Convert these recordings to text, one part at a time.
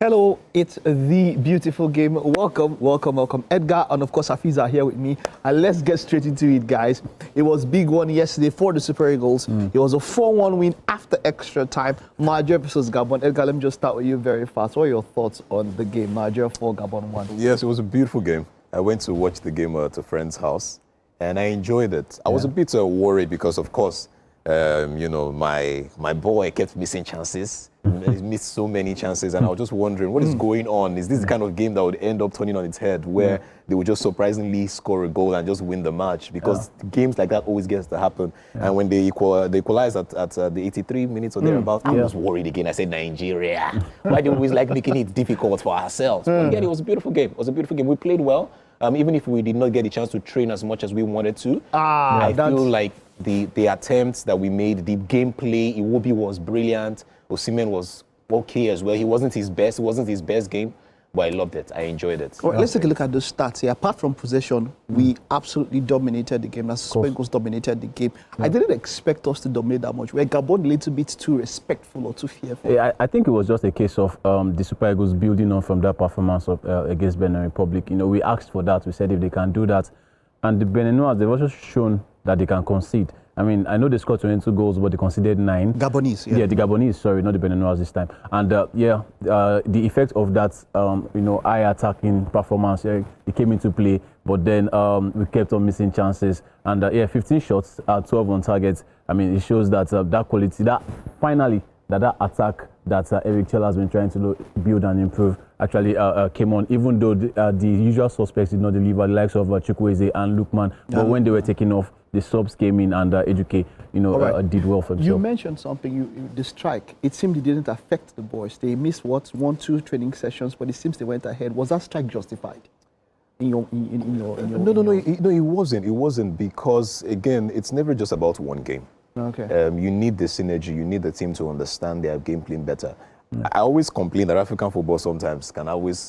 Hello, it's the beautiful game. Welcome. Edgar and of course Hafiz are here with me. And let's get straight into it, guys. It was big one yesterday for the Super Eagles. It was a 4-1 win after extra time. Nigeria versus Gabon. Edgar, let me just start with you very fast. What are your thoughts on the game? Nigeria 4, Gabon 1. Yes, it was a beautiful game. I went to watch the game at a friend's house and I enjoyed it. I was a bit worried because, of course, my boy kept missing chances. He missed so many chances, and I was just wondering what is going on. Is this the kind of game that would end up turning on its head, where they would just surprisingly score a goal and just win the match? Because games like that always gets to happen. And when they equalized at the 83 minutes or thereabouts, I was worried again. I said, Nigeria, why do we always like making it difficult for ourselves? But again, it was a beautiful game. It was a beautiful game. We played well. Even if we did not get the chance to train as much as we wanted to, I feel like the attempts that we made, the gameplay, Iwobi was brilliant. Osimhen was okay as well. He wasn't his best. It wasn't his best game, but I loved it. I enjoyed it. All right, let's take a look at the stats here. Apart from possession, we absolutely dominated the game. That's Super Eagles dominated the game. I didn't expect us to dominate that much. We're Gabon a little bit too respectful or too fearful. Yeah, I think it was just a case of the Super Eagles building on from that performance of, against Benin Republic. You know, we asked for that. We said if they can do that. And the Beninois, they've also shown that they can concede. I mean, I know they scored 22 goals, but they conceded 9. Gabonese, yeah. Yeah, the Gabonese, sorry, not the Beninois this time. And the effect of that, high attacking performance, it came into play. But then we kept on missing chances. And 15 shots, 12 on target. I mean, it shows that that quality, that attack that Eric Chell has been trying to build and improve actually came on, even though the usual suspects did not deliver, the likes of Chukwueze and Lookman. But when they were taking off, the subs came in and Eduke, did well for themselves. You mentioned something, the strike. It seemed it didn't affect the boys. They missed 1-2 training sessions, but it seems they went ahead. Was that strike justified? No, it wasn't. It wasn't because, again, it's never just about one game. Okay. You need the synergy. You need the team to understand their game plan better. I always complain that African football sometimes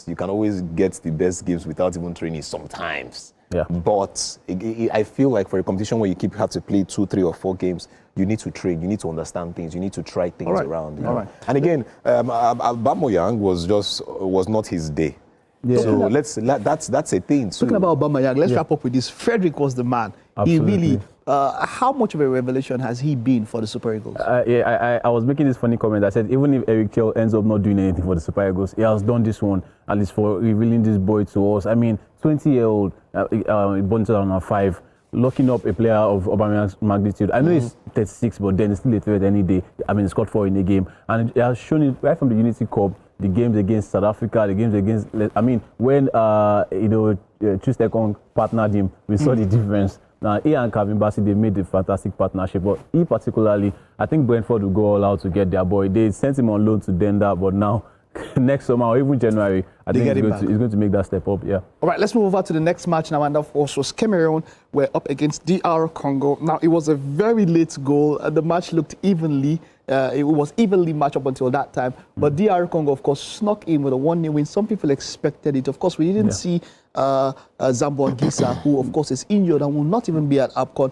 you can always get the best games without even training sometimes. Yeah. But I feel like for a competition where you have to play 2, 3, or 4 games, you need to train. You need to understand things. You need to try things around. All right. And again, Aubameyang was not his day. Yeah. So that's a thing too. Talking about Aubameyang, let's wrap up with this. Frederick was the man. Absolutely. He really. How much of a revelation has he been for the Super Eagles? I was making this funny comment. I said even if Eric Chell ends up not doing anything for the Super Eagles, he has done this one, at least for revealing this boy to us. I mean, 20-year-old, born in 2005, locking up a player of Aubameyang's magnitude. I know he's 36, but then he's still a threat any day. I mean, he scored 4 in a game, and he has shown it right from the Unity Cup. The games against South Africa, the games against, I mean, when Chustekong partnered him, we saw the difference. Now, he and Calvin Bassey, they made a fantastic partnership, but he particularly, I think Brentford will go all out to get their boy. They sent him on loan to Denda, but now, next summer or even January, I think he's going to make that step up, yeah. All right, let's move over to the next match now, and of course was Cameroon. We're up against DR Congo. Now, it was a very late goal. The match looked evenly. It was evenly matched up until that time. But DR Congo, of course, snuck in with a 1-0 win. Some people expected it. Of course, we didn't see Zambo Anguissa, who, of course, is injured and will not even be at AFCON.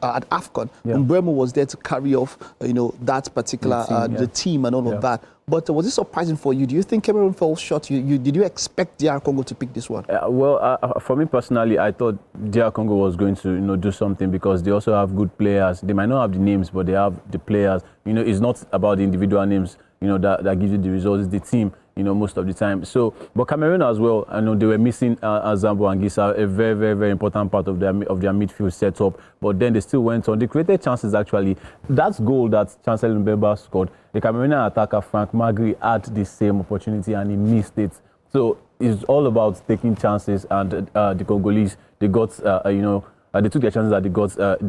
At AFCON. Mbeumo was there to carry off, that particular the team and all of that. But was it surprising for you? Do you think Cameroon fell short? Did you expect DR Congo to pick this one? For me personally, I thought DR Congo was going to do something because they also have good players. They might not have the names, but they have the players. It's not about the individual names, that gives you the results. It's the team, most of the time. So, but Cameroon as well, I know they were missing Zambo Anguissa, a very, very, very important part of their midfield setup. But then they still went on. They created chances, actually. That goal that Chancellor Mbemba scored, the Cameroonian attacker, Frank Magri, had the same opportunity and he missed it. So it's all about taking chances, and the Congolese, they got, they took their chances that they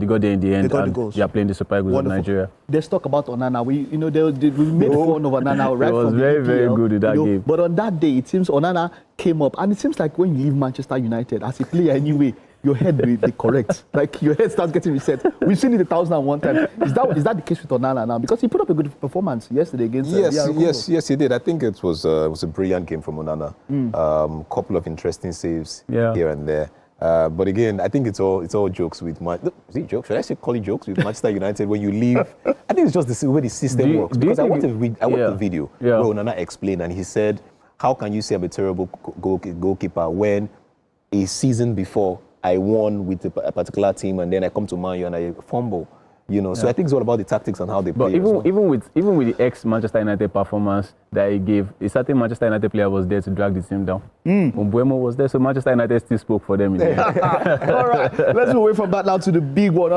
got there in the end. They got the goals. They are playing the Super Eagles of Nigeria. Let's talk about Onana. We made fun of Onana right from the was very, very good in that game. But on that day, it seems Onana came up, and it seems like when you leave Manchester United as a player anyway, your head will be correct. Like your head starts getting reset. We've seen it 1,001 times. Is that the case with Onana now? Because he put up a good performance yesterday against Yes, he did. I think it was a brilliant game from Onana. Couple of interesting saves here and there. But again, I think it's all jokes with is it jokes? Should I say call it jokes with Manchester United when you leave? I think it's just the way the system works. Because I watched the video where Onana explained, and he said how can you say I'm a terrible goalkeeper when a season before I won with a particular team and then I come to Man U and I fumble? You know, so I think it's all about the tactics and how they play. But even with the ex-Manchester United performance that he gave, a certain Manchester United player was there to drag the team down. Mbeumo was there, so Manchester United still spoke for them. All right, let's move away from that now to the big one.